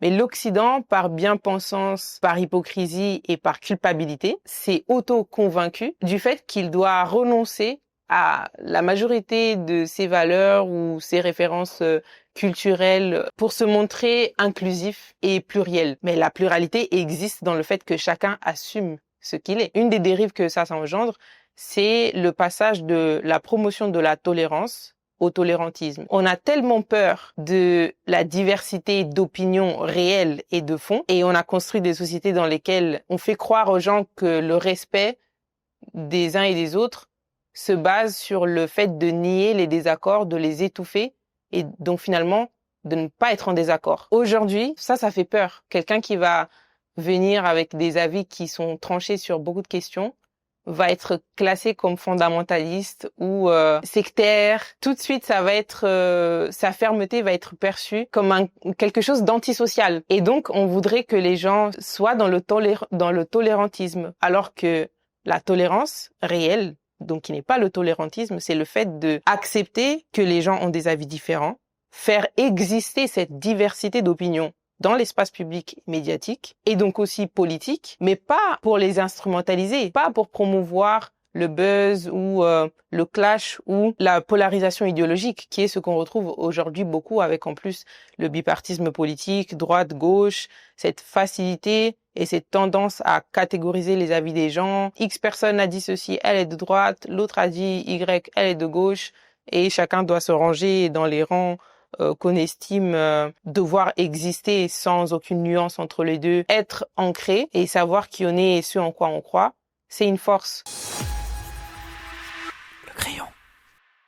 Mais l'Occident, par bien-pensance, par hypocrisie et par culpabilité, s'est auto-convaincu du fait qu'il doit renoncer à la majorité de ses valeurs ou ses références culturelles pour se montrer inclusif et pluriel. Mais la pluralité existe dans le fait que chacun assume ce qu'il est. Une des dérives que ça engendre, c'est le passage de la promotion de la tolérance au tolérantisme. On a tellement peur de la diversité d'opinions réelles et de fond, et on a construit des sociétés dans lesquelles on fait croire aux gens que le respect des uns et des autres se base sur le fait de nier les désaccords, de les étouffer, et donc finalement de ne pas être en désaccord. Aujourd'hui, ça fait peur. Quelqu'un qui va venir avec des avis qui sont tranchés sur beaucoup de questions va être classé comme fondamentaliste ou sectaire. Tout de suite, ça va être sa fermeté va être perçue comme quelque chose d'antisocial. Et donc, on voudrait que les gens soient dans le tolérantisme, alors que la tolérance réelle, donc qui n'est pas le tolérantisme, c'est le fait de accepter que les gens ont des avis différents, faire exister cette diversité d'opinions dans l'espace public médiatique et donc aussi politique, mais pas pour les instrumentaliser, pas pour promouvoir le buzz ou le clash ou la polarisation idéologique, qui est ce qu'on retrouve aujourd'hui beaucoup avec en plus le bipartisme politique, droite-gauche, cette facilité et cette tendance à catégoriser les avis des gens. X personne a dit ceci, elle est de droite, l'autre a dit Y, elle est de gauche, et chacun doit se ranger dans les rangs qu'on estime devoir exister sans aucune nuance entre les deux, être ancré et savoir qui on est et ce en quoi on croit, c'est une force.